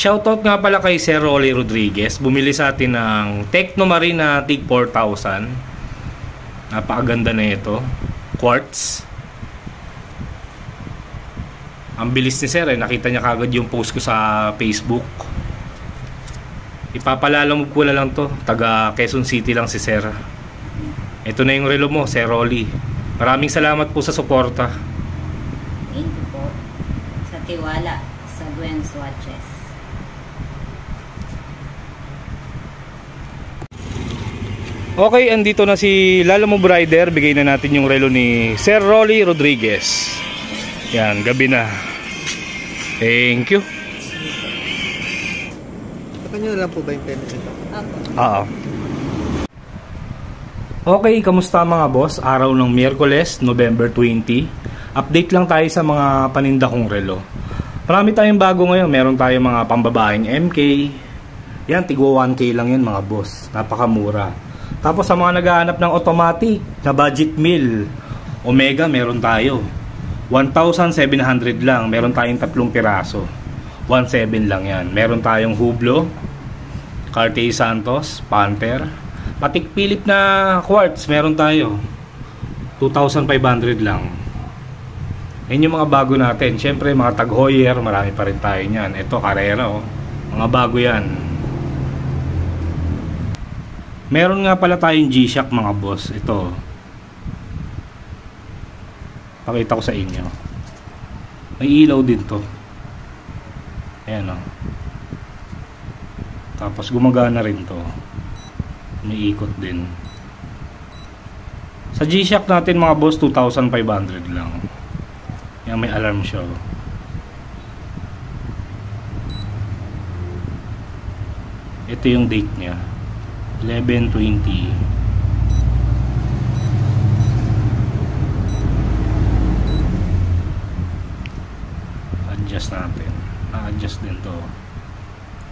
Shoutout nga pala kay Sir Rolly Rodriguez. Bumili sa atin ng Tecno Marine na TIG 4000. Napakaganda na ito. Quartz. Ang bilis ni Sir eh. Nakita niya kagad yung post ko sa Facebook. Ipapalalamog ko na lang to. Taga Quezon City lang si Sir. Ito na yung relo mo, Sir Rolly. Maraming salamat po sa suporta. Thank you po sa tiwala sa Gwen Swatches. Okay, andito na si Lalamove Rider. Bigay na natin yung relo ni Sir Rolly Rodriguez. Yan, gabi na. Thank you. Sa kanya lang po ba yung payment nito? Oo. Okay, kamusta mga boss? Araw ng Miyerkules, November 20. Update lang tayo sa mga paninda kong relo. Marami tayong bago ngayon. Meron tayong mga pambabaeng MK. Yan, tigwa 1K lang yan mga boss. Napakamura. Tapos sa mga naghahanap ng automatic na budget meal, Omega meron tayo. 1,700 lang. Meron tayong 3 piraso. 1,700 lang yan. Meron tayong Hublot, Cartier Santos, Panther. Patek Philippe na quartz meron tayo. 2,500 lang. Yan yung mga bago natin. Siyempre mga Tag Heuer, marami pa rin tayo niyan. Ito Carrera oh. Mga bago yan. Meron nga pala tayong G-Shock mga boss. Ito. Pakita ko sa inyo. May ilaw din to. Ayan o. Tapos gumagana rin to. May ikot din. Sa G-Shock natin mga boss 2,500 lang. Yan, may alarm siya. Ito yung date niya. 11/20. Adjust natin. Na-adjust din to.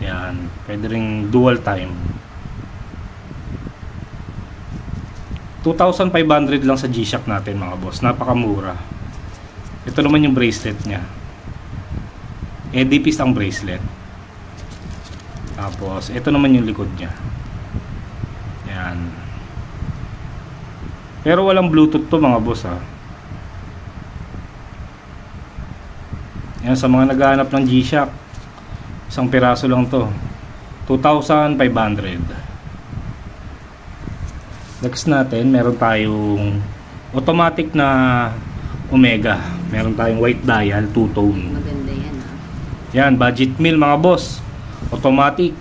Yan. Pwede ring dual time. 2,500 lang sa G-Shock natin mga boss. Napakamura. Ito naman yung bracelet nya. EDPs ang bracelet. Tapos ito naman yung likod nya. Yan. Pero walang Bluetooth to mga boss ha. Yan, sa mga naghahanap ng G-Shock, isang piraso lang to. 2,500. Next natin, meron tayong automatic na Omega. Meron tayong white dial, 2-tone. Maganda yan ha. Yan, budget meal mga boss. Automatic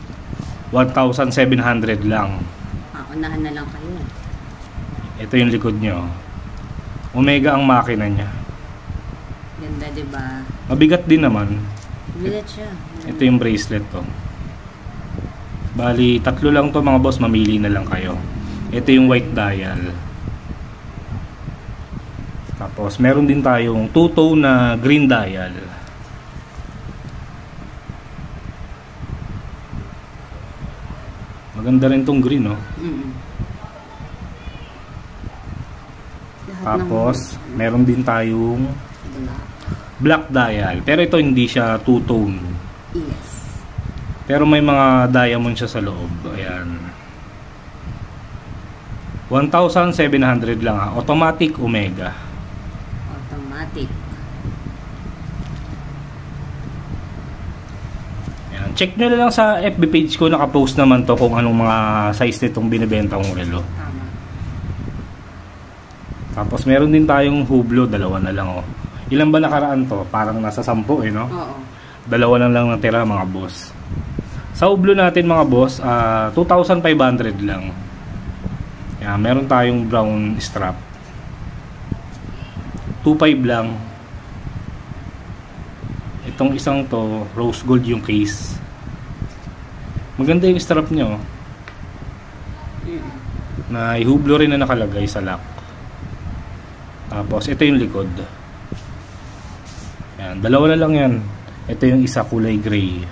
1,700 lang. Unahan na lang kayo. Ito yung likod nyo. Omega ang makina nya. Ganda diba? Mabigat din naman. Mabigat siya. Ito yung bracelet to. Bali, 3 lang to mga boss. Mamili na lang kayo. Ito yung white dial. Tapos meron din tayong 2-tone na green dial. Maganda rin tong green oh. Tapos meron din tayong black dial. Pero ito hindi siya 2-tone. Yes. Pero may mga diamond siya sa loob. Ayan. 1,700 lang ha. Automatic Omega. Automatic. Ayan. Check nyo na lang sa FB page ko. Nakapost naman to kung anong mga size nitong binibenta kong relo. Tama. Tapos meron din tayong Hublot. 2 na lang oh. Ilan ba nakaraan to? Parang nasa 10 eh no? Oo. 2 na lang natira mga boss. Sa Hublot natin mga boss 2,500 lang. Yan, meron tayong brown strap. 2,500 lang. Itong isang to, rose gold yung case. Maganda yung strap nyo. Na Hublot rin na nakalagay sa lock. Tapos ito yung likod. Yan, 2 na lang yan. Ito yung isa kulay gray.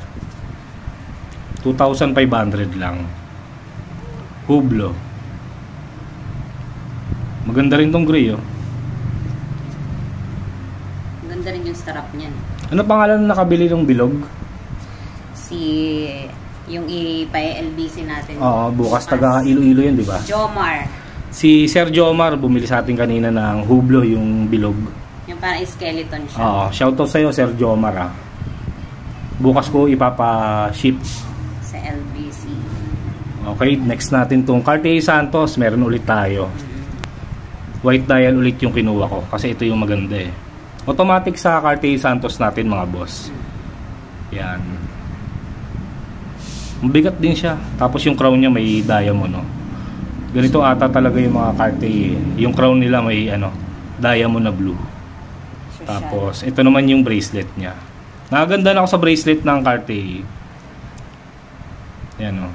2,500 lang. Hublot. Maganda rin tong gray oh. Maganda rin yung strap niyan. Ano pangalan na nakabili ng bilog? Yung ipa-LBC natin. Oo, bukas taga Iloilo yun, di ba? Jomar. Si Sir Jomar bumili sa atin kanina ng Hublot, yung bilog. Yung parang skeleton siya. Oo, shoutout sa'yo, Sir Jomar, ah. Bukas ko ipapa-ship sa LBC. Okay, next natin tong Cartier Santos. Meron ulit tayo. White dial ulit yung kinuha ko kasi ito yung maganda eh. Automatic sa Cartier Santos natin mga boss. Yan. Mabigat din siya. Tapos yung crown niya may diamond, no. Ganito ata talaga yung mga Cartier. Yung crown nila may diamond na blue. Tapos ito naman yung bracelet niya. Nakaganda na ako sa bracelet ng Cartier. Yan, no.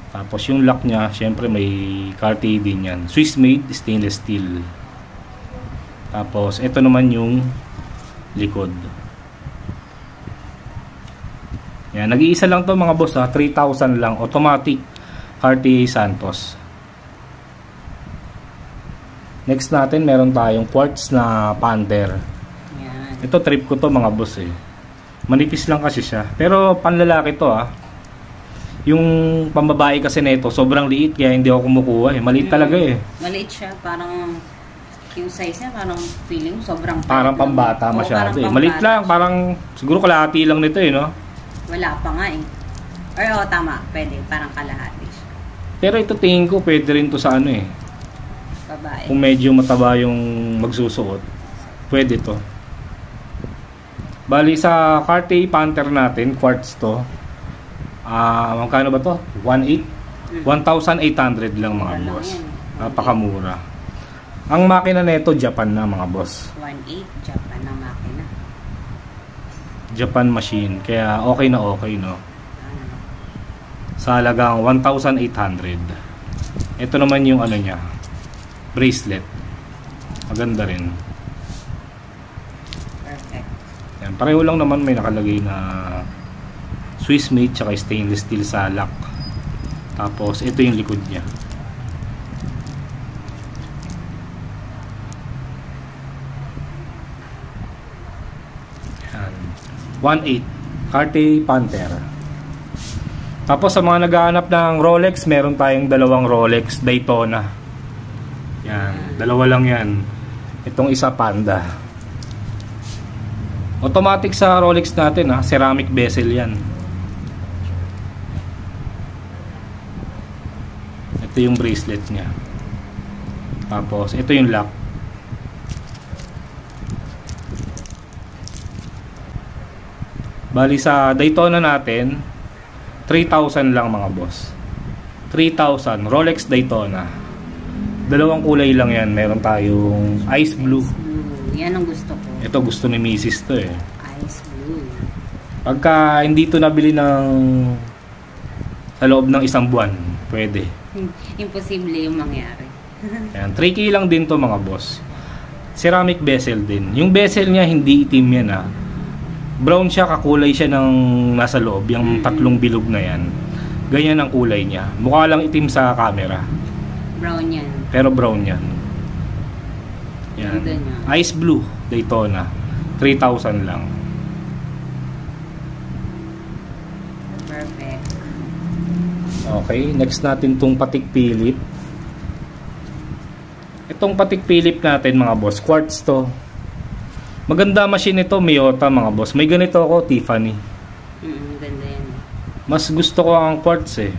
Tapos yung lock niya, syempre may Cartier din yan. Swiss made stainless steel. Tapos ito naman yung likod. Yan, nag-iisa lang to mga boss ha, 3,000 lang, automatic Cartier Santos. Next natin, meron tayong quartz na Panther. Yan. Ito trip ko to mga boss eh. Manipis lang kasi siya, pero panlalaki to ah. Yung pambabae kasi nito sobrang liit kaya hindi ako kumukuha eh. Maliit talaga eh. Maliit siya, parang yung size niya parang feeling sobrang parang pambata masyado eh. Maliit lang, parang siguro kalahati lang nito eh, no? Wala pa nga eh. Or tama, pwede, parang kalahati siya. Pero ito tingin ko pwede rin to sa eh. Babae. Kung medyo mataba yung magsusuot, pwede to. Bali sa Cartier Panther natin, quartz to. Magkano ba to? 1,800 lang mga boss. Napakamura. Ang makina nito Japan na mga boss. 1,800 Japan na makina. Japan machine. Kaya okay na okay, no. Sa halagang 1,800. Ito naman yung niya. Bracelet. Maganda rin. Perfect. Yan, pareho lang naman may nakalagay na Swiss made tsaka stainless steel sa lock. Tapos ito yung likod niya. Yan. 1,800 Cartier Panther. Tapos sa mga naghahanap ng Rolex, meron tayong dalawang Rolex Daytona. Yan, dalawa lang yan. Itong isa Panda. Automatic sa Rolex natin ha, ceramic bezel yan. Ito yung bracelet niya. Tapos ito yung lock. Bali sa Daytona natin 3,000 lang mga boss. 3,000 Rolex Daytona. Dalawang kulay lang yan. Meron tayong ice blue. Yan ang gusto ko. Ito gusto ni Mrs. to eh. Ice blue. Pagka hindi to nabili sa loob ng isang buwan, pwede. Imposible yung mangyari. Ayan, 3K lang din to mga boss. Ceramic bezel din. Yung bezel niya hindi itim yan ah. Brown siya, kakulay siya ng nasa loob. Yung tatlong bilog na yan. Ganyan ang kulay niya. Mukha lang itim sa camera. Brown yan. Pero brown yan. Yan. Ice blue Daytona. 3,000 lang. Perfect. Okay, next natin tong Patek Philippe. Itong Patek Philippe natin mga boss, quartz to. Maganda machine ito, Miyota mga boss. May ganito ako, Tiffany. Ganda yan. Mas gusto ko ang quartz eh.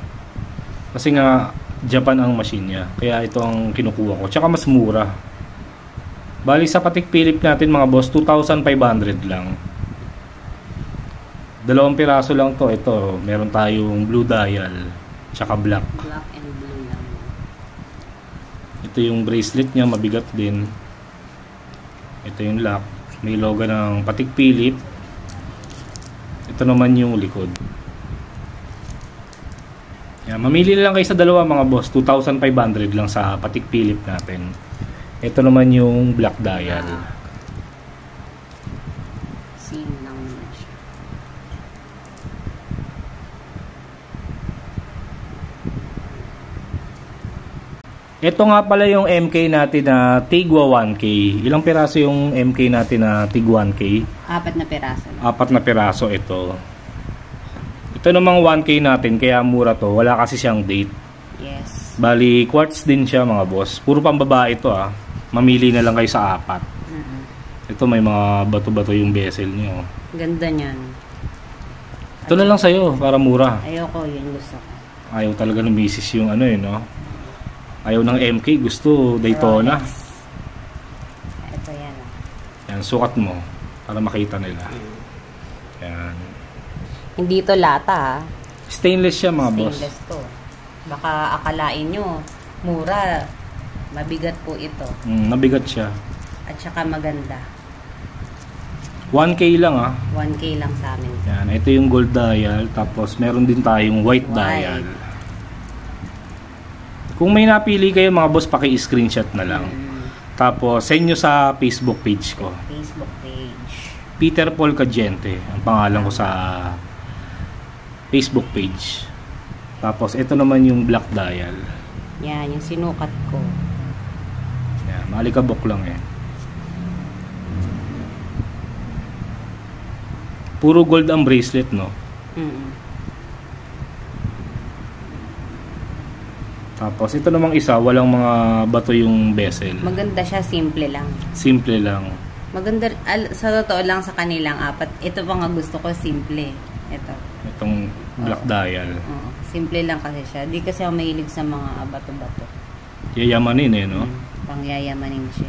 Kasi nga Japan ang machine niya. Kaya ito ang kinukuha ko. Tsaka mas mura. Bali sa Patek Philippe natin mga boss, 2,500 lang. Dalawang piraso lang to. Ito, meron tayong blue dial. Tsaka black. Black and blue lang. Ito yung bracelet niya, mabigat din. Ito yung lock. May logo ng Patek Philippe. Ito naman yung likod. Yan, mamili lang kayo sa dalawa mga boss. 2,500 lang sa Patek Philippe natin. Ito naman yung black dial. Same lang naman siya. Ito nga pala yung MK natin na Tigwa 1K. Ilang piraso yung MK natin na Tig 1K? 4 na piraso lang. 4 na piraso ito. Ito namang 1K natin, kaya mura to. Wala kasi siyang date. Yes. Bali, quartz din siya mga boss. Puro pambabae ito ah. Mamili na lang kayo sa 4. Ito may mga bato-bato yung bezel niyo. Ganda niyan. Ito na lang sa'yo, para mura. Ayoko, yun gusto ko. Ayaw talaga ng misis yung ano eh, no? Ayaw ng MK, gusto Daytona. Rolex. Ito yan. Yan, sukat mo para makita nila. Yan. Hindi to lata ha. Stainless siya mga boss. Stainless to. Baka akalain nyo, mura. Mabigat po ito. Nabigat siya. At saka maganda. 1K lang ah. 1K lang sa amin. Yan, ito yung gold dial. Tapos meron din tayong white dial. Kung may napili kayo mga boss, paki-screenshot na lang. Tapos send nyo sa Facebook page ko. Facebook page. Peter Paul Cadiente ang pangalan ko sa Facebook page. Tapos ito naman yung black dial. Yan, yung sinukat ko. Yan, malikabok lang eh. Puro gold ang bracelet, no? Tapos ito namang isa, walang mga bato yung bezel. Maganda siya, simple lang. Simple lang. Maganda, sa totoo lang sa kanilang 4. Ito pa nga gusto ko, simple. Ito. Itong black dial. Oo. Simple lang kasi siya. Di kasi ako mahilig sa mga bato-bato. Yayamanin eh, no? Pangyayamanin siya.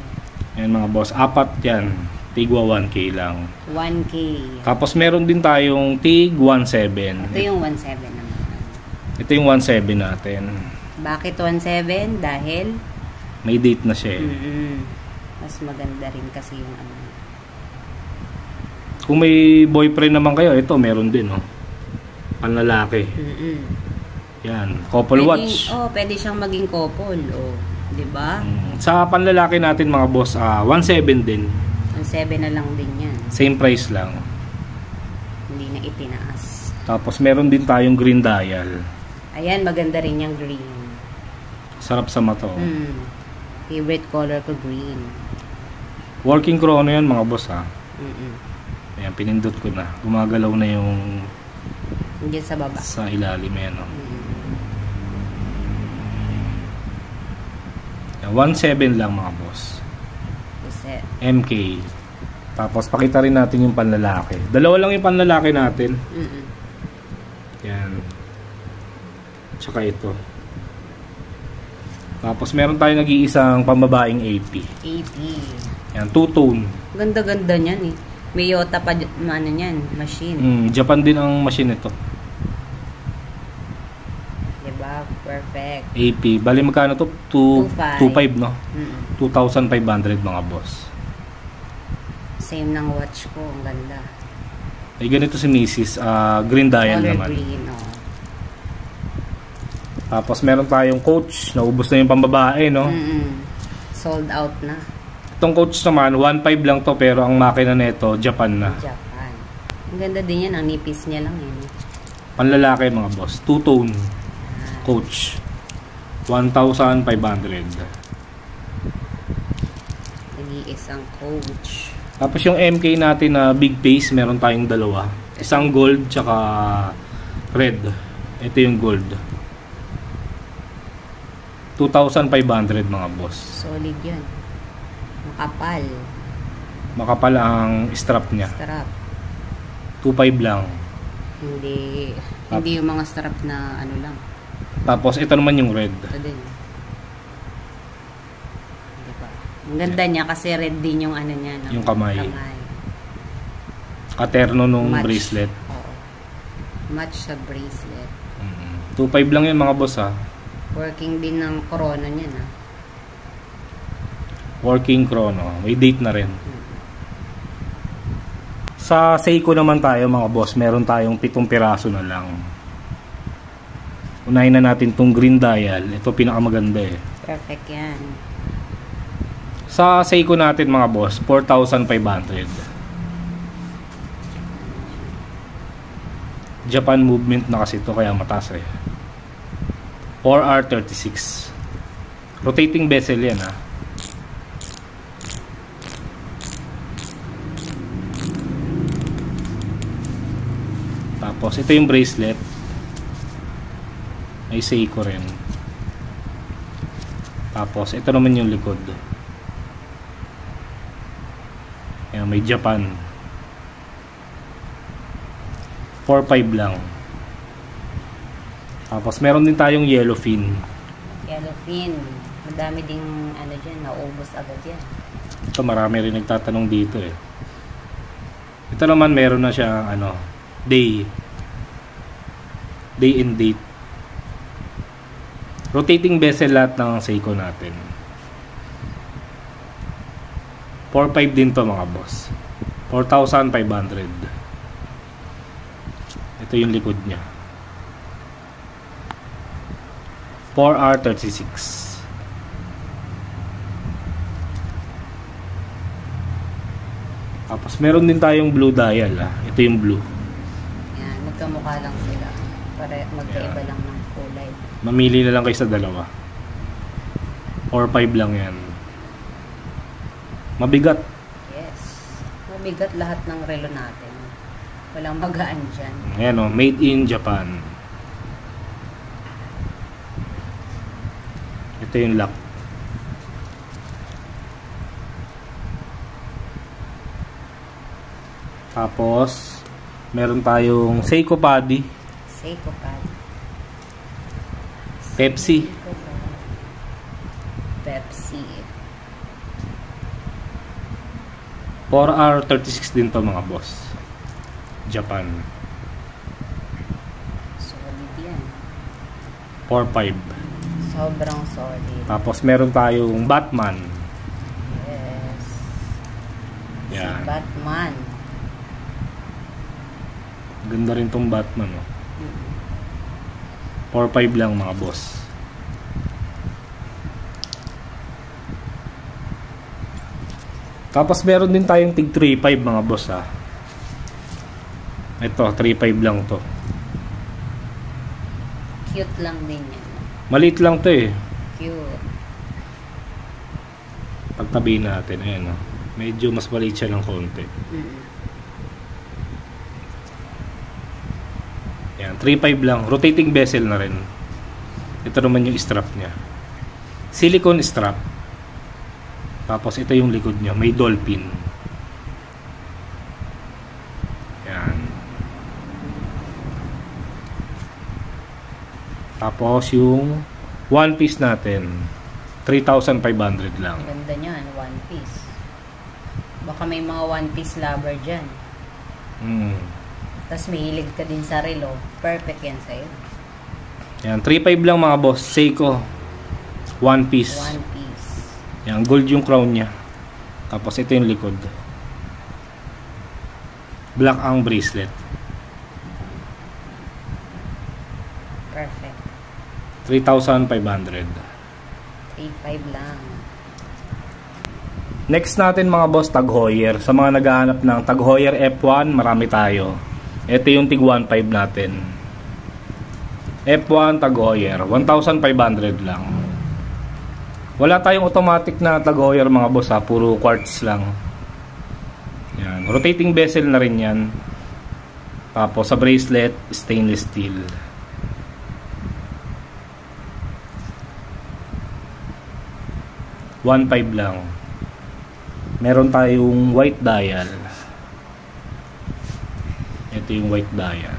Yan mga boss, 4 yan. Tigwa 1K lang. 1K. Tapos meron din tayong tig 1.7. Ito yung 1.7 naman. Ito yung 1.7 natin. Bakit 1.7? Dahil? May date na siya eh. Mas maganda rin kasi yung ano. Kung may boyfriend naman kayo, ito meron din, no? Panlalaki. Yan, couple watch. Pwede siyang maging couple, di ba? Sa panlalaki natin mga boss, 1.7 din. 1.7 na lang din yan. Same price lang. Hindi na itinaas. Tapos meron din tayong green dial. Ayan, maganda rin yung green. Sarap sa mata. Favorite color ko, green. Working chrono yan mga boss ha. Ayan, pinindot ko na. Gumagalaw na yung diyan sa baba. sa ilalim yan. No? 1.7 lang mga boss. MK. Tapos pakita rin natin yung panlalaki. Dalawa lang yung panlalaki natin. Yan. Tsaka ito. Tapos meron tayong nag-iisang pambabaeng AP. Yan, two-tone. Ganda-ganda niyan eh. May Yota pa ano niyan, machine. Japan din ang machine ito. Diba? Perfect. AP. Bali magkano to? 2.5 no? 2,500 mga boss. Same ng watch ko. Ang ganda. Ay ganito si Mrs. Green dial color naman. Green, Tapos meron tayong coach. Naubos na yung pambabae, no? Sold out na. Itong coach naman, 1.5 lang to pero ang makina nito, Japan na. Japan. Ang ganda din yan. Ang nipis niya lang yun. Panlalaki mga boss. Two-tone. Coach. 1,500. Nag-iisang coach. Tapos yung MK natin na big face, meron tayong dalawa. Isang gold tsaka red. Ito yung gold. 2,500 mga boss. Solid yun. Makapal. Makapal ang strap niya. Strap. 2.5 lang. Hindi yung mga strap na ano lang. Tapos ito naman yung red. Ito din. Diba? Ang ganda niya kasi red din yung ano niya. No? Yung kamay. Katerno nung bracelet. Oo. Match sa bracelet. 2.5 lang yan mga boss ha. Working din ng corona niya na. Working chrono. May date na rin. Sa Seiko naman tayo mga boss, meron tayong 7 piraso na lang. Unahin na natin tong green dial. Ito pinakamaganda eh. Perfect yan. Sa Seiko natin mga boss, 4,500. Japan movement na kasi ito kaya mataas eh. 4R36. Rotating bezel yan ha. Tapos Tapos ito yung bracelet. May Seiko rin. Tapos ito naman yung likod. Ayan, may Japan. 4.5 lang. Tapos meron din tayong yellowfin. Yellowfin. Madami ding ano dyan, naubos agad yan. Ito marami rin nagtatanong dito eh. Ito naman meron na siya ano, day and date. Rotating bezel lahat ng Seiko natin. 4.5 din to mga boss. 4,500. Ito yung likod niya. 4R36. Tapos meron din tayong blue dial ah. Ito yung blue. Yan, magkamukha lang sila. Para magkaiba lang ng kulay. Mamili na lang kayo sa dalawa. 4.5 lang yan. Mabigat. Yes. Mabigat lahat ng relo natin. Walang magaan dyan. Ayan o, made in Japan. Ito yung lock. Tapos meron tayong Seiko Paddy, Seiko pad. Pepsi. Pepsi. 4R36 din to mga boss. Japan. Solid yan. 4.5. Sobrang solid. Tapos meron tayong Batman. Yes. Yan. Si Batman. Ganda rin tong Batman oh. 4.5 lang mga boss. Tapos meron din tayong tig 3.5 mga boss ah. Ito 3.5 lang to. Cute lang din yan. Maliit lang to eh. Cute. Pagtabihin natin ayan oh. Medyo mas maliit siya ng konti. Yan, 3.5 lang. Rotating bezel na rin. Ito naman yung strap niya. Silicone strap. Tapos ito yung likod niya. May dolphin. Yan. Tapos yung one piece natin. 3,500 lang. Ganda niyan, one piece. Baka may mga one piece lover dyan. Tapos mahilig ka din sa relo. Perfect yan sa'yo. Yan, 3.5 lang mga boss. Seiko. One piece. One piece. Yan, gold yung crown niya. Tapos ito yung likod. Black ang bracelet. Perfect. 3,500. 3.5 lang. Next natin mga boss, Tag Heuer. Sa mga naghahanap ng Tag Heuer F1, marami tayo. Ito yung tig 1.5 natin. F1 Tag Heuer, 1,500 lang. Wala tayong automatic na Tag Heuer mga boss ha, puro quartz lang. Yan, rotating bezel na rin yan. Tapos sa bracelet, stainless steel. $1.5 lang. Meron tayong white dial. Ito yung white dial.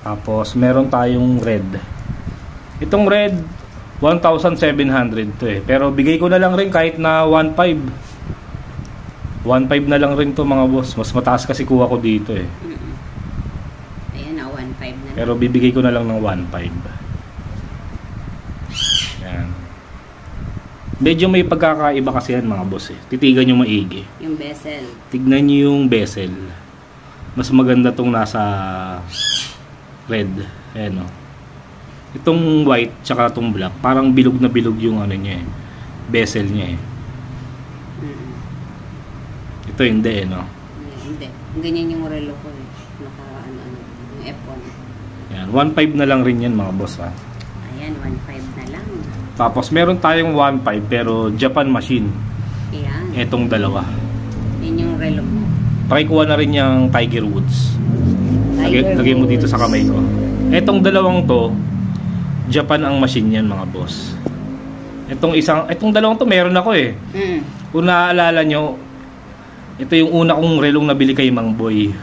Tapos meron tayong red. Itong red 1,700 to eh. Pero bigay ko na lang rin kahit na 1.5. 1.5 na lang rin to mga boss. Mas mataas kasi kuha ko dito eh. Ayan na, 1.5 na. Pero bibigay ko na lang ng 1.5. Yan. Medyo may pagkakaiba kasi yan mga boss eh. Titigan nyo maigi. Yung bezel. Tignan nyo yung bezel. Mas maganda tong nasa red. Ayan o. Itong white tsaka itong black. Parang bilog na bilog yung ano niya eh. Bezel niya eh. Ito hindi eh no. Hindi. Ganyan yung relo ko eh. Yung F1. Yan. 1.5 na lang rin yan mga boss ha. Ayan, 1.5 na lang. Tapos meron tayong 1.5 pero Japan machine. Ayan. Etong dalawa. yung relo mo. Pakikuha na rin yung Tiger Woods. Lagay mo dito sa kamay ko. Etong dalawang to, Japan ang machine yan mga boss. Etong dalawang to meron ako eh. Kung naaalala nyo, ito yung una kong relong nabili kay Mang Boy.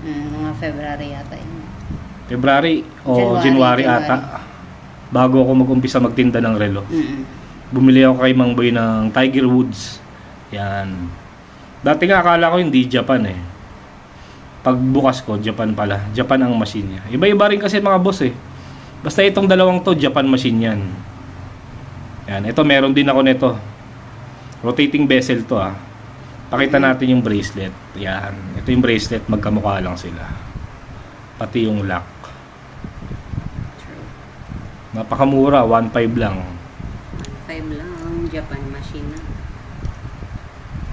Mga February yata yun. February o January ata. Bago ako mag-umpisa magtinda ng relo. Bumili ako kay Mang Boy ng Tiger Woods. Yan. Dati nga akala ko hindi Japan eh. Pagbukas ko, Japan pala. Japan ang machine niya. Iba-iba rin kasi mga boss eh. Basta itong dalawang to, Japan machine yan. Yan. Ito meron din ako nito. Rotating bezel to ah. Pakita natin yung bracelet. Yan. Ito yung bracelet. Magkamukha lang sila. Pati yung lock. Napakamura. 1.5 lang. 1.5 lang ang Japan machine na.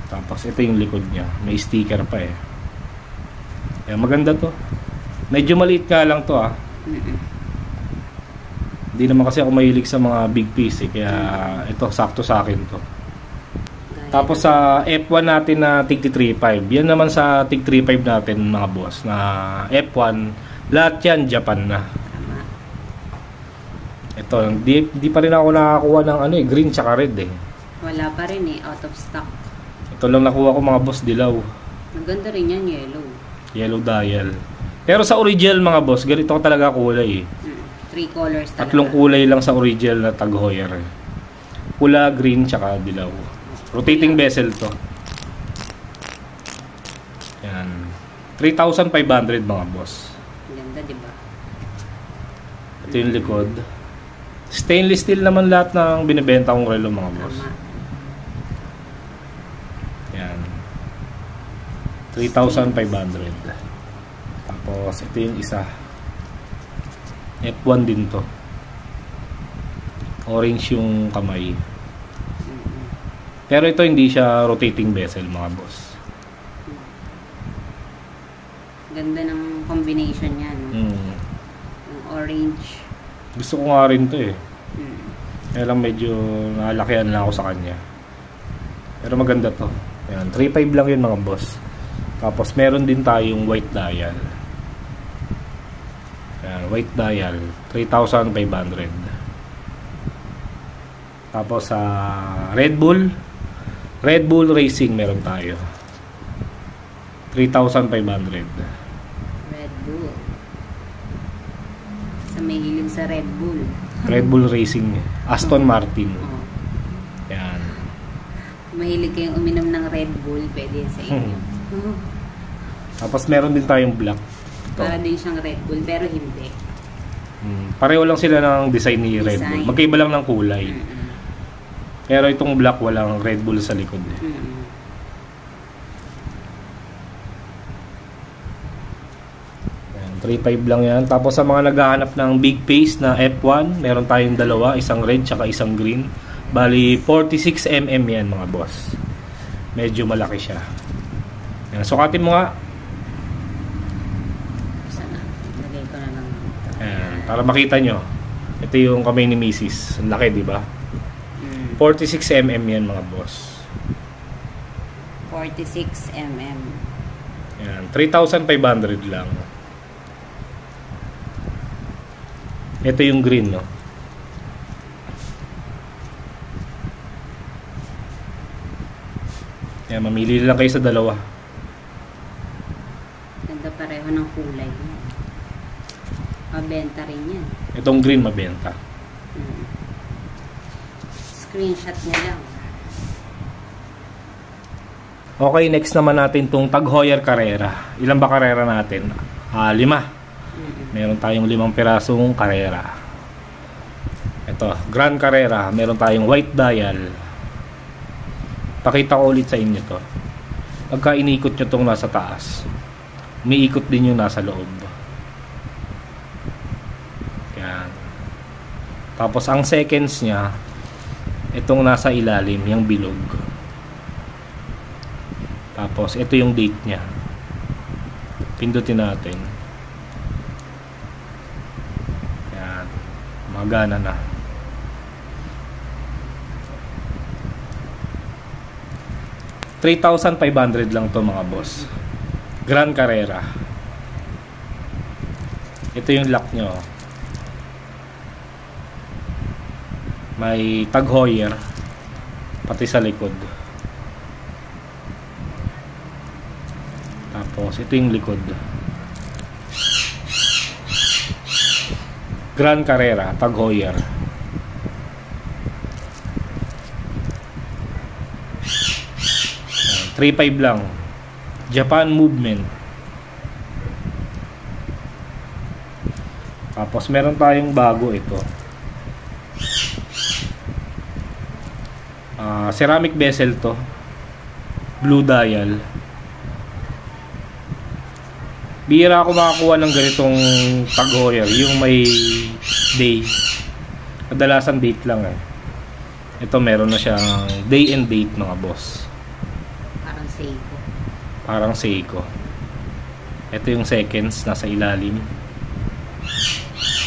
Tapos ito yung likod niya. May sticker pa eh. Kaya maganda to. Medyo maliit nga lang to ah. Hindi naman kasi ako mahilig sa mga big piece eh. Kaya ito sakto sa akin to. Tapos sa F1 natin na tig 3.5. Yan naman sa tig 3.5 natin mga boss. Na F1. Lahat yan Japan na. Ito. Di pa rin ako nakakuha ng ano eh. Green tsaka red eh. Wala pa rin eh. Out of stock. Ito lang nakuha ko mga boss, dilaw. Maganda rin yan, yellow. Yellow dial. Pero sa original mga boss, ganito ko talaga kulay eh. 3 colors talaga. Tatlong kulay lang sa original na Tag Heuer. Pula, green, tsaka dilaw. Rotating bezel to. Yan. 3,500 mga boss. Ganda, di ba? Ito yung likod. Stainless steel naman lahat ng binibenta kong relo mga boss. Tama. Yan. 3,500. Tapos ito yung isa. F1 din to. Orange yung kamay. Pero ito hindi siya rotating bezel mga boss. Ganda ng combination niya, no? Yung orange. Gusto ko nga rin to eh. Kaya lang medyo nalakihan lang ako sa kanya. Pero maganda to. Ayan, 3.5 lang yun mga boss. Tapos meron din tayong white dial. Ayan, white dial. 3,500. Tapos sa Red Bull Racing meron tayo. 3,500. Red Bull. Sa may hilig sa Red Bull. Red Bull Racing. Aston Martin. Yan. Mahilig kayong uminom ng Red Bull, pwede sa inyo. Tapos meron din tayong black. Ito. Para din siyang Red Bull, pero hindi. Pareho lang sila ng design ni Red Bull. Magkaiba lang ng kulay. Pero itong black walang Red Bull sa likod. 3.5 lang yan. Tapos sa mga naghahanap ng big face na F1, meron tayong dalawa, isang red tsaka isang green. Bali 46mm yan mga boss. Medyo malaki siya. Yan, sukatin mo nga. Sana, lagay ko na lang. Yan, para makita nyo. Ito yung kamay ni Mrs. Ang laki, di ba? 46mm yan mga boss. 46mm. Yan, 3,500 lang. Ito yung green, no? Yan, mamili lang kayo sa dalawa. Ganda pareho ng kulay. Mabenta rin yan. Itong green mabenta. Screenshot niya lang. Okay, next naman natin tong Tag Heuer Carrera. Ilan ba Carrera natin? 5. Meron tayong 5 pirasong Carrera. Ito, Grand Carrera. Meron tayong white dial. Pakita ko ulit sa inyo to. Pagka inikot nyo tong nasa taas, umiikot din yung nasa loob. Yan. Tapos ang seconds nya, itong nasa ilalim, yung bilog. Tapos ito yung date nya. Pindutin natin. Yan. Magana na. 3,500 lang to mga boss. Grand Carrera. Ito yung lock nyo. May tag Heuer pati sa likod. Tapos ito yung likod. Grand Carrera, tag Heuer. 3.5 lang. Japan Movement. Tapos meron tayong bago ito. Ceramic bezel to. Blue dial. Bihira ako makakuha ng ganitong tag Heuer, yung may day. Kadalasan date lang eh. Ito meron na siyang day and date mga boss. Seiko. Parang Seiko. Ito yung seconds nasa ilalim.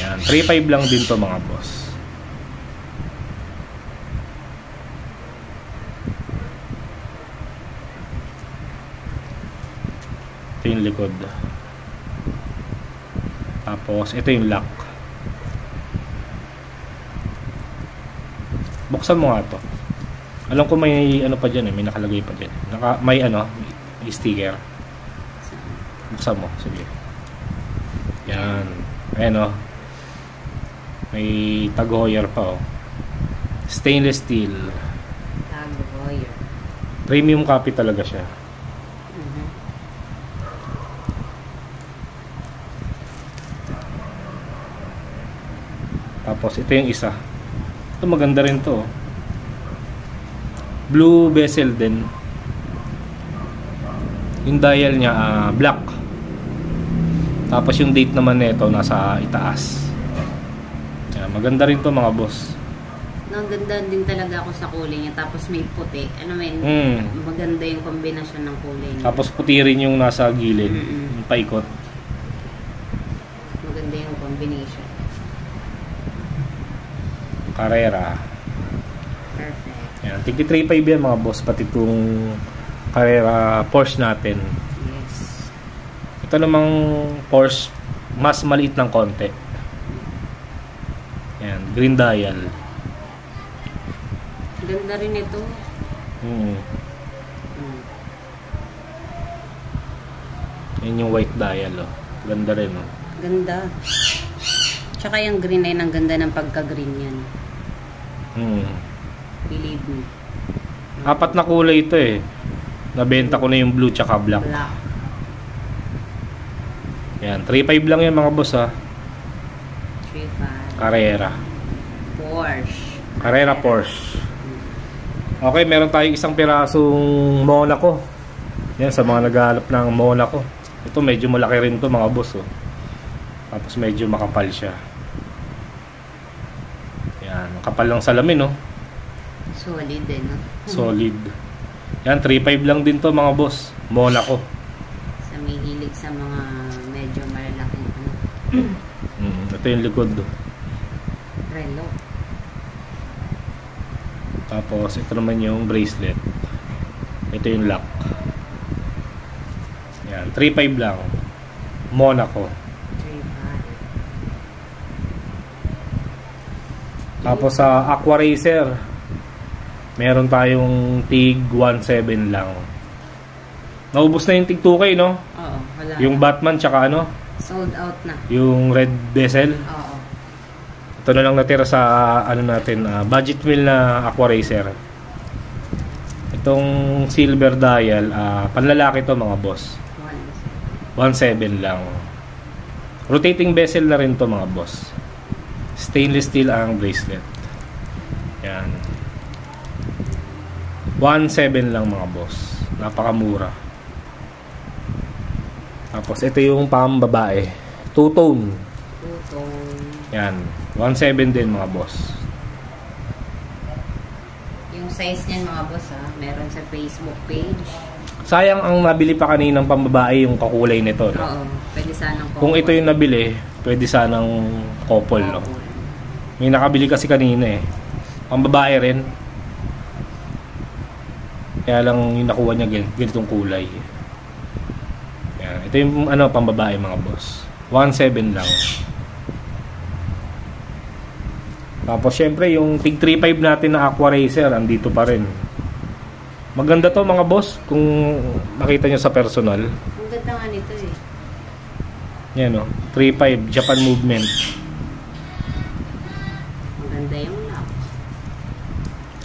Yan, 3.5 lang din to mga boss. Ito yung likod. Tapos ito yung lock. Buksan mo nga to. Alam ko may ano pa dyan eh, may nakalagay pa dyan. May ano, may sticker. Buksan mo, sige. Yan. Ayan o. May tag Heuer pa o. Stainless steel. Tag Heuer. Premium copy talaga siya. Tapos ito yung isa. Ito maganda rin to. Blue bezel din. Yung dial niya black. Tapos yung date naman nito nasa itaas. Yan, maganda rin to mga boss. Ganda din talaga ako sa kulay niya. Tapos may puti. Ano men, maganda yung kombinasyon ng kulay niya. Tapos puti rin yung nasa gilid. Yung paikot. Maganda yung combination. Carrera. Perfect. Yan, tigi 3.5 yan mga boss, pati itong Carrera Porsche natin. Yes. Ito namang Porsche, mas maliit ng konti. Yan, green dial. Ganda rin ito. Yan yung white dial, oh. Ganda rin, oh. Ganda. Tsaka yung green line, ang ganda ng pagka-green yan. Believe me. 4 na kulay ito eh. Nabenta ko na yung blue tsaka black. Black. Yan, 3.5 lang yan mga boss ha. 3.5. Carrera. Porsche. Carrera Porsche. Okay, meron tayong isang pirasong Monaco. Yan, sa mga naghahanap ng Monaco. Ito medyo malaki rin to mga boss oh. Tapos medyo makapal siya. Yan, kapal lang salamin oh. Solid din, no? Solid. Yan, 3.5 lang din to mga boss. Monaco. Sa may hilig sa mga medyo malalaking ano. Ito yung likod. Relo. Tapos ito naman yung bracelet. Ito yung lock. Yan, 3.5 lang. Monaco. 3.5. Tapos sa Aqua Racer, meron tayong tig 1.7 lang. Naubos na yung tig 2K, no? Oo, wala. Yung Batman tsaka ano? Sold out na. Yung red bezel. Oo. Ito na lang natira sa ano natin, budget wheel na Aqua Racer. Itong silver dial, panlalaki to mga boss. 1.7 lang. Rotating bezel na rin to mga boss. Stainless steel ang bracelet. Yan. 1.7 lang mga boss. Napakamura. Tapos ito yung pambabae. Two-tone. Two-tone. Yan. 1.7 din mga boss. Yung size niyan mga boss meron sa Facebook page. Sayang ang nabili pa kaninang pambabae yung kakulay nito. No? Oo. Pwede sanang couple. Kung ito yung nabili, pwede sanang couple. No? May nakabili kasi kanina eh. Pambabae rin. Kaya lang yung nakuha niya ganitong kulay. Yan. Ito yung pambabae mga boss. 1.7 lang. Tapos syempre yung Tig 3.5 natin na Aqua Racer andito pa rin. Maganda to mga boss kung makita nyo sa personal. Ang ganda nga nito eh. Yan 3.5 Japan movement. Maganda yung lock.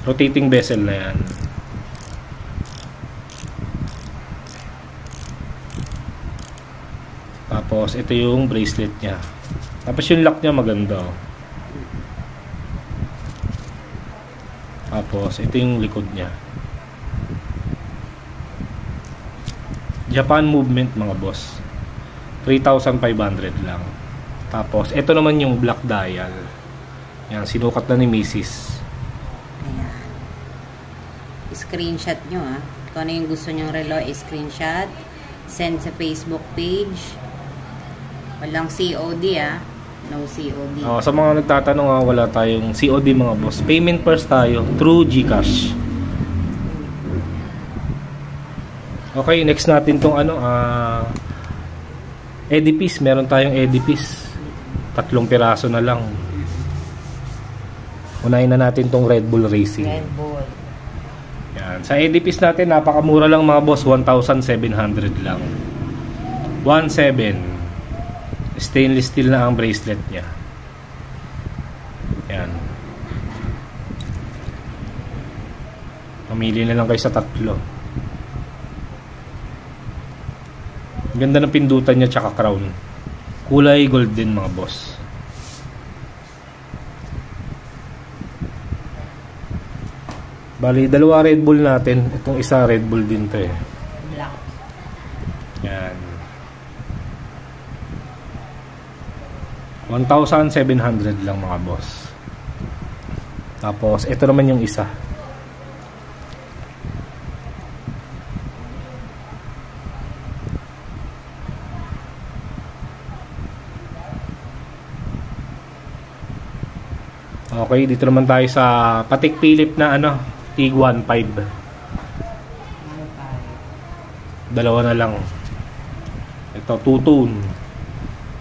Rotating bezel na yan. Tapos ito yung bracelet nya. Tapos yung lock nya maganda. Tapos ito yung likod nya. Japan movement mga boss. 3,500 lang. Tapos ito naman yung black dial. Yan, sinukat na ni Mrs. Ayan. Screenshot nyo Kung ano yung gusto nyong relo, screenshot. Send sa Facebook page. Walang COD No COD. Sa mga nagtatanong wala tayong COD mga boss. Payment first tayo through GCash. Okay, next natin tong Edifice. Meron tayong Edifice. 3 piraso na lang. Unahin na natin tong Red Bull Racing. Red Bull. Yan. Sa Edifice natin, napakamura lang mga boss. 1,700 lang. 1,700. Stainless steel na ang bracelet niya. Yan. Mamili na lang kayo sa 3. Ganda ng pindutan niya tsaka crown. Kulay gold din mga boss. Bali, 2 Red Bull natin. Itong isa Red Bull din to Black. Yan. 1,700 lang mga boss. Tapos ito naman yung isa. Okay, dito naman tayo sa Patek Philippe na Tig 1.5. Dalawa na lang. Ito, 2-tone.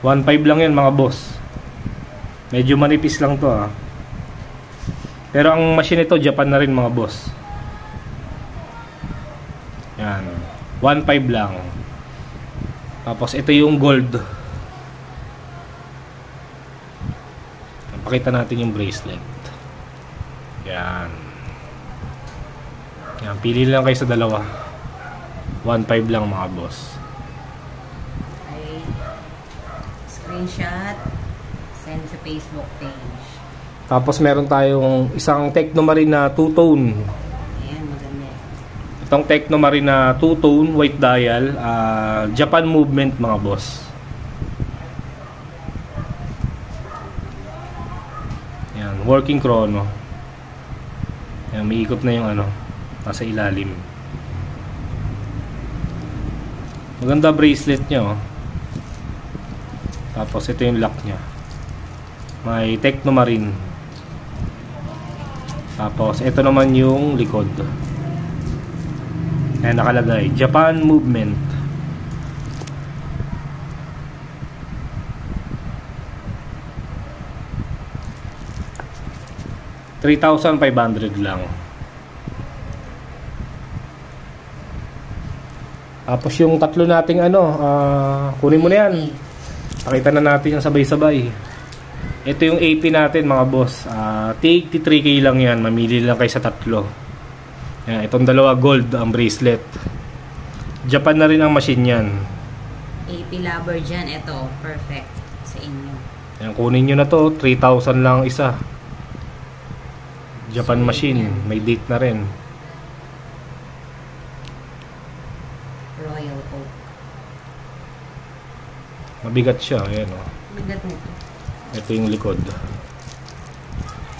1.5 lang yan mga boss. Medyo manipis lang to Pero ang machine ito Japan na rin mga boss. Yan, 1.5 lang. Tapos ito yung gold. Pakita natin yung bracelet. Yan. Yan, pili lang kayo sa dalawa. 1.5 lang mga boss. Okay. Screenshot. Send sa Facebook page. Tapos meron tayong isang Technomarine na 2-tone. Ayan, maganda. Itong Technomarine na 2-tone white dial, Japan movement mga boss. Yan, working chrono. Yan, may ikot na yung nasa ilalim. Maganda bracelet niya Tapos ito yung lock niya. May Technomarine. Tapos ito naman yung likod. Ayan, nakalagay Japan movement. $3,500 lang. Tapos yung 3 nating kunin mo na yan. Pakita na natin yung sabay-sabay. Ito yung AP natin mga boss. Tig 3K lang yan. Mamili lang kayo sa 3. Yan, itong 2 gold ang bracelet. Japan na rin ang machine yan. AP lover dyan. Ito, perfect sa inyo. Yan, kunin nyo na to. 3,000 lang isa. Japan machine. May date na rin. Royal Oak. Mabigat siya. Ayan Bigat nito. Ito yung likod.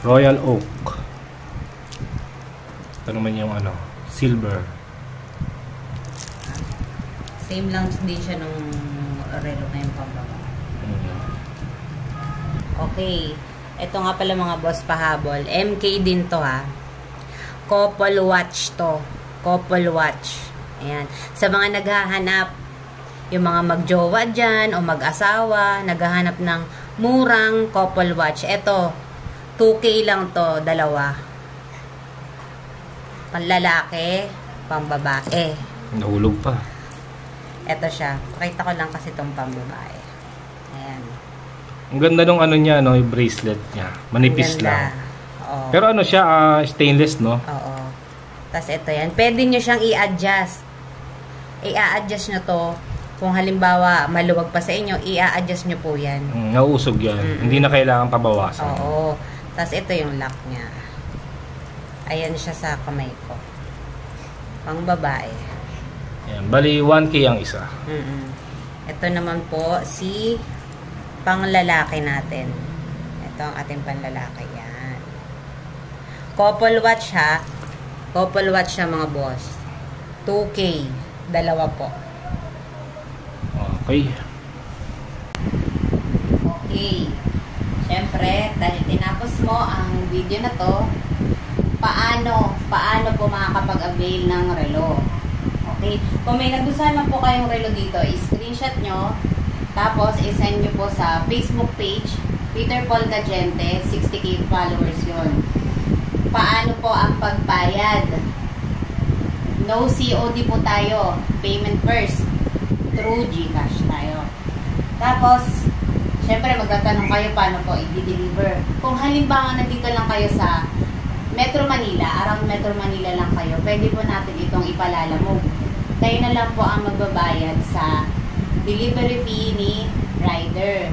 Royal Oak. Ito naman yung silver. Same lang din siya nung relo na yung pambaba. Okay. Ito nga pala mga boss pahabol. MK din to Couple watch to. couple watch. Ayan. Sa mga naghahanap, yung mga magjowa dyan o mag-asawa, naghahanap ng murang couple watch. Ito, 2K lang to, dalawa. Panlalaki, pambabae. Nahulog pa. Ito siya. Pakita ko lang kasi itong pambabae. Ayan. Ang ganda nung ano niya, no, yung bracelet niya. Manipis lang. Oo. Pero ano siya, stainless, no? Oo. Tapos ito yan. Pwede nyo siyang i-adjust. I-adjust nyo to. Kung halimbawa maluwag pa sa inyo, i-adjust nyo po yan. Nauusog yan. Hindi na kailangan pabawasan. Oo. Tapos ito yung lock niya. Ayan siya sa kamay ko. Pang babae. Ayan. Bali, 1K ang isa. Ito naman po si pang lalaki natin. Ito ang ating panlalaki. Yan. Couple watch ha. Couple watch siya mga boss. 2K. Dalawa po. Okay. Okay. Siyempre, dahil tinapos mo ang video na to, paano po makakapag-avail ng relo? Okay? Kung may nagustuhan man po kayong relo dito, i-screenshot nyo, tapos i-send nyo po sa Facebook page, Peter Paul Gadiente, 60K followers yon. Paano po ang pagbayad? No COD po tayo. Payment first. Through GCash tayo. Tapos, syempre magtatanong kayo paano po i-deliver. Kung halimbawa nandito lang kayo sa Metro Manila, around Metro Manila lang kayo, pwede po natin itong ipalalamog. Kayo na lang po ang magbabayad sa delivery fee ni rider.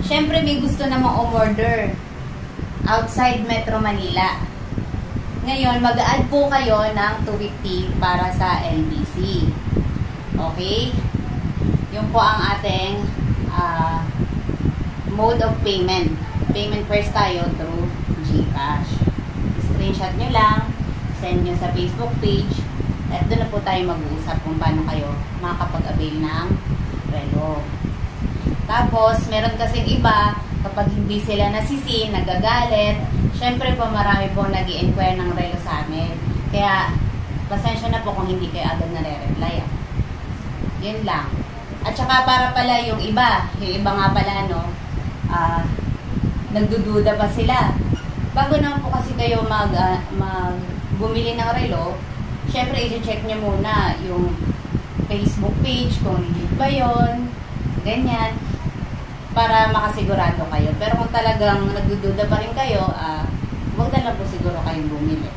Syempre may gusto namang umorder outside Metro Manila. Ngayon, mag-add po kayo ng 250 para sa LBC. Okay? Yun po ang ating mode of payment. Payment first tayo through GCash. Screenshot nyo lang, send nyo sa Facebook page, at doon na po tayo mag-uusap kung paano kayo makakapag-avail ng relo. Tapos, meron kasing iba, kapag hindi sila nasisin, nagagalit, syempre po marami po nag-i-inquire ng relo sa amin. Kaya, pasensya na po kung hindi kayo agad nare-reply. Yun lang. At saka para pala yung iba nga pala, no, nagdududa pa sila. Bago naman po kasi kayo bumili ng relo, syempre i-check nyo muna yung Facebook page, kung legit ba yun, ganyan, para makasigurado kayo. Pero kung talagang nagdududa pa rin kayo, wag na lang po siguro kayong bumili.